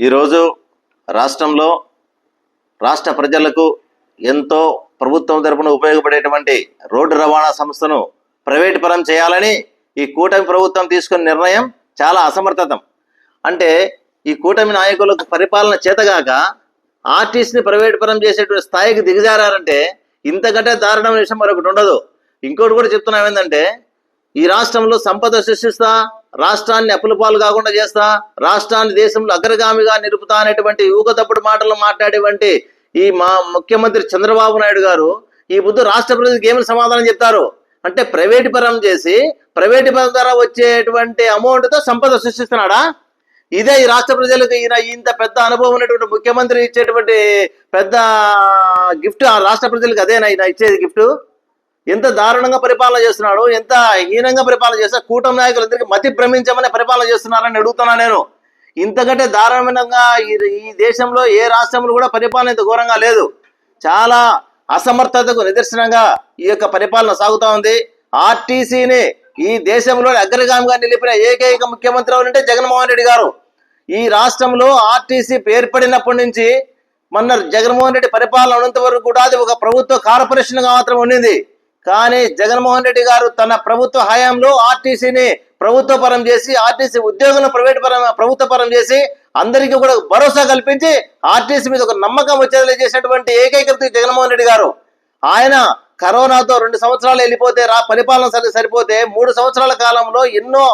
ఈరోజు రాష్ట్రంలో రాష్ట్ర ప్రజలకు ఎంతో ప్రభుత్వం తరపున ఉపయోగపడేటువంటి రోడ్డు రవాణా సంస్థను ప్రైవేట్ పరం చేయాలని ఈ కూటమి ప్రభుత్వం తీసుకున్న నిర్ణయం చాలా అసమర్థతం. అంటే ఈ కూటమి నాయకులకు పరిపాలన చేతగాక ఆర్టీసీని ప్రైవేట్ పరం చేసేటువంటి స్థాయికి దిగజారంటే ఇంతకంటే దారుణమైన విషయం మరొకటి ఉండదు. ఇంకోటి కూడా చెప్తున్నాం ఏంటంటే, ఈ రాష్ట్రంలో సంపద సృష్టిస్తా, రాష్ట్రాన్ని అప్పుల పాలు కాకుండా చేస్తా, రాష్ట్రాన్ని దేశంలో అగ్రగామిగా నిలుపుతా అనేటువంటి ఊగతప్పుడు మాటలు మాట్లాడేటువంటి ఈ మా ముఖ్యమంత్రి చంద్రబాబు నాయుడు గారు ఈ బుద్ధు రాష్ట్ర ప్రజలకు ఏమి సమాధానం చెప్తారు అంటే, ప్రైవేట్ పరం చేసి ప్రైవేట్ పరం ద్వారా వచ్చేటువంటి అమౌంట్తో సంపద సృష్టిస్తున్నాడా? ఇదే ఈ రాష్ట్ర ప్రజలకు ఈయన ఇంత పెద్ద అనుభవం ఉన్నటువంటి ముఖ్యమంత్రి ఇచ్చేటువంటి పెద్ద గిఫ్ట్ ఆ రాష్ట్ర ప్రజలకు అదేనా ఈయన ఇచ్చేది గిఫ్ట్? ఎంత దారుణంగా పరిపాలన చేస్తున్నాడు, ఎంత హీనంగా పరిపాలన చేస్తా, కూటమి నాయకులందరికీ మతి భ్రమించమని పరిపాలన చేస్తున్నారని అడుగుతున్నా నేను. ఇంతకంటే దారుణంగా ఈ దేశంలో ఏ రాష్ట్రంలో కూడా పరిపాలన ఇంత ఘోరంగా లేదు. చాలా అసమర్థతకు నిదర్శనంగా ఈ యొక్క పరిపాలన సాగుతూ ఉంది. ఆర్టీసీని ఈ దేశంలో అగ్రగామిగా నిలిపిన ఏకైక ముఖ్యమంత్రి ఎవరంటే జగన్మోహన్ రెడ్డి గారు. ఈ రాష్ట్రంలో ఆర్టీసీ ఏర్పడినప్పటి నుంచి మొన్న జగన్మోహన్ రెడ్డి పరిపాలన ఉన్నంత వరకు కూడా అది ఒక ప్రభుత్వ కార్పొరేషన్గా మాత్రం ఉండింది. కానీ జగన్మోహన్ రెడ్డి గారు తన ప్రభుత్వ హయాంలో ఆర్టీసీని ప్రభుత్వ పరం చేసి, ఆర్టీసీ ఉద్యోగులను ప్రభుత్వ పరం చేసి, అందరికీ కూడా భరోసా కల్పించి ఆర్టీసీ మీద ఒక నమ్మకం వచ్చేలా చేసినటువంటి ఏకైక వ్యక్తి జగన్మోహన్ రెడ్డి గారు. ఆయన కరోనాతో 2 సంవత్సరాలు వెళ్ళిపోతే పరిపాలన సరిపోతే 3 సంవత్సరాల కాలంలో ఎన్నో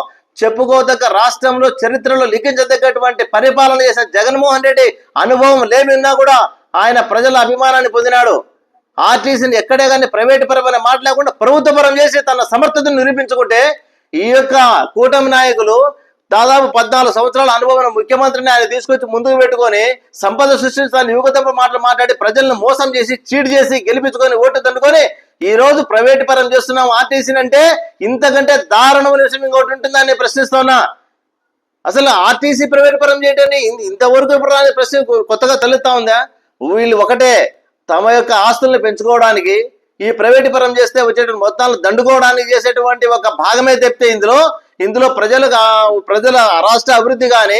చెప్పుకోదగ్గ రాష్ట్రంలో చరిత్రలో లిఖించదగ్గటువంటి పరిపాలన చేసిన జగన్మోహన్ రెడ్డి అనుభవం లేనున్నా కూడా ఆయన ప్రజల అభిమానాన్ని పొందినాడు. ఆర్టీసీని ఎక్కడే కానీ ప్రైవేట్ పరమైన మాట లేకుండా ప్రభుత్వ పరం చేసి తన సమర్థతను నిరూపించుకుంటే, ఈ యొక్క కూటమి నాయకులు దాదాపు 14 సంవత్సరాల అనుభవం ముఖ్యమంత్రిని ఆయన తీసుకొచ్చి ముందుకు పెట్టుకొని సంపద సృష్టిస్తాను యువతపు మాటలు మాట్లాడి ప్రజలను మోసం చేసి చీట్ చేసి గెలిపించుకొని ఓటు దండుకొని ఈ రోజు ప్రైవేట్ పరం చేస్తున్నాం ఆర్టీసీని అంటే, ఇంతకంటే దారుణమైన విషయం ఇంకోటి ఉంటుందని ప్రశ్నిస్తున్నా. అసలు ఆర్టీసీ ప్రైవేట్ పరం చేయటాన్ని ఇంతవరకు ఇప్పుడు ప్రశ్న కొత్తగా తలెత్తా ఉందా? వీళ్ళు ఒకటే తమ యొక్క ఆస్తుల్ని పెంచుకోవడానికి, ఈ ప్రైవేట్ పరం చేస్తే వచ్చేటువంటి మొత్తాలను దండుకోవడానికి చేసేటువంటి ఒక భాగమే తెప్పితే ఇందులో ప్రజల రాష్ట్ర అభివృద్ధి కానీ,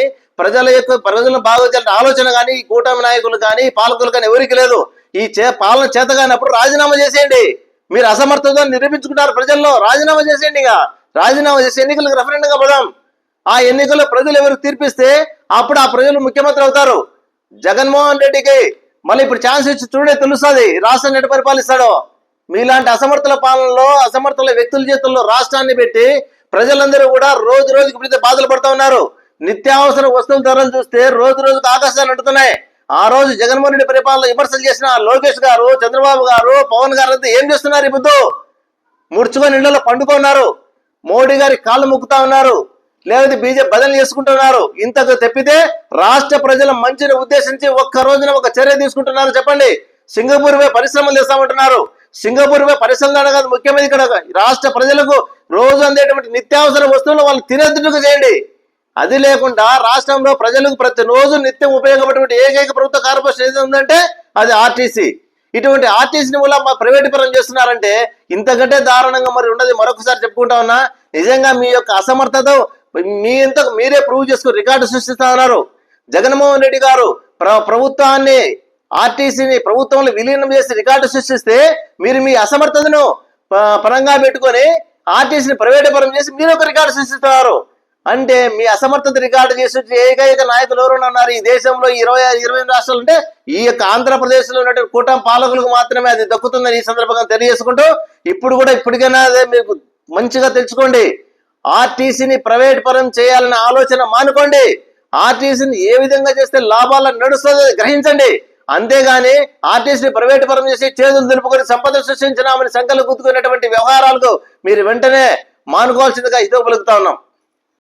ప్రజలను బాగోచేయాలంటే ఆలోచన కానీ ఈ కూటమి నాయకులు కానీ పాలకులు కానీ ఎవరికి లేదు. ఈ పాలన చేత కానప్పుడు రాజీనామా చేసేయండి. మీరు అసమర్థతను నిరూపించుకుంటారు ప్రజల్లో. రాజీనామా చేసేయండి. ఇక రాజీనామా చేసి ఎన్నికలకు రెఫరెండంగా పోదాం. ఆ ఎన్నికల్లో ప్రజలు ఎవరికి తీర్పిస్తే అప్పుడు ఆ ప్రజలు ముఖ్యమంత్రి అవుతారు. జగన్మోహన్ రెడ్డికి మళ్ళీ ఇప్పుడు ఛాన్స్ ఇచ్చి చూడే తెలుస్తుంది రాష్ట్రాన్ని ఎటు పరిపాలిస్తాడో. మీలాంటి అసమర్థుల పాలనలో, అసమర్థుల వ్యక్తుల చేతుల్లో రాష్ట్రాన్ని పెట్టి ప్రజలందరూ కూడా రోజు రోజుకి బాధలు పడుతూ ఉన్నారు. నిత్యావసర వస్తువుల ధరలు చూస్తే రోజు రోజుకు ఆకాశాలు అంటుతున్నాయి. ఆ రోజు జగన్మోహన్ రెడ్డి పరిపాలన విమర్శలు చేసిన లోకేష్ గారు, చంద్రబాబు గారు, పవన్ గారు అంతా ఏం చేస్తున్నారు? ఈ బుద్ధు ముడుచుకొని ఇళ్లలో పండుకున్నారు, మోడీ గారి కాళ్ళు ముక్కుతా ఉన్నారు, లేకపోతే బీజేపీ బదిలీ చేసుకుంటున్నారు. ఇంతకు తెప్పితే రాష్ట్ర ప్రజల మంచిని ఉద్దేశించి ఒక్క రోజున ఒక చర్య తీసుకుంటున్నారు. చెప్పండి, సింగపూర్ పై పరిశ్రమలు చేస్తామంటున్నారు. సింగపూర్ పై పరిశ్రమలు కాదు ముఖ్యమంత్రి, ఇక్కడ రాష్ట్ర ప్రజలకు రోజు అందేటువంటి నిత్యావసర వస్తువులు వాళ్ళు తినేందుకు చేయండి. అది లేకుండా రాష్ట్రంలో ప్రజలకు ప్రతిరోజు నిత్యం ఉపయోగపడేటువంటి ఏకైక ప్రభుత్వ కార్పొరేషన్ ఏది ఉందంటే అది ఆర్టీసీ. ఇటువంటి ఆర్టీసీని వల్ల ప్రైవేట్ పరం చేస్తున్నారంటే ఇంతకంటే దారుణంగా మరి ఉండదు. మరొకసారి చెప్పుకుంటా ఉన్నా, నిజంగా మీ యొక్క అసమర్థత మీరే ప్రూవ్ చేసుకుని రికార్డు సృష్టిస్తా ఉన్నారు. జగన్మోహన్ రెడ్డి గారు ప్రభుత్వాన్ని ఆర్టీసీని ప్రభుత్వంలో విలీనం చేసి రికార్డు సృష్టిస్తే, మీరు మీ అసమర్థతను పరంగా పెట్టుకొని ఆర్టీసీని ప్రైవేట్ పరం చేసి మీరు ఒక రికార్డు సృష్టిస్తున్నారు. అంటే మీ అసమర్థత రికార్డు చేసి ఏకైక నాయకులు ఎవరైనా ఉన్నారు ఈ దేశంలో 20 రాష్ట్రాలు అంటే ఈ యొక్క ఆంధ్రప్రదేశ్ లో ఉన్నటువంటి కూటమి పాలకులకు మాత్రమే అది దక్కుతుందని ఈ సందర్భంగా తెలియజేసుకుంటూ, ఇప్పటికైనా అదే మీకు మంచిగా తెలుసుకోండి. ఆర్టీసీని ప్రైవేట్ పరం చేయాలనే ఆలోచన మానుకోండి. ఆర్టీసీని ఏ విధంగా చేస్తే లాభాలను నడుస్తుందో గ్రహించండి. అంతేగాని ఆర్టీసీని ప్రైవేట్ పరం చేసి చేతులు దులుపుకొని సంపద సృష్టించినామని సంకలు గుర్తుకునేటువంటి వ్యవహారాలకు మీరు వెంటనే మానుకోవాల్సిందిగా ఇదో పలుకుతా ఉన్నాం.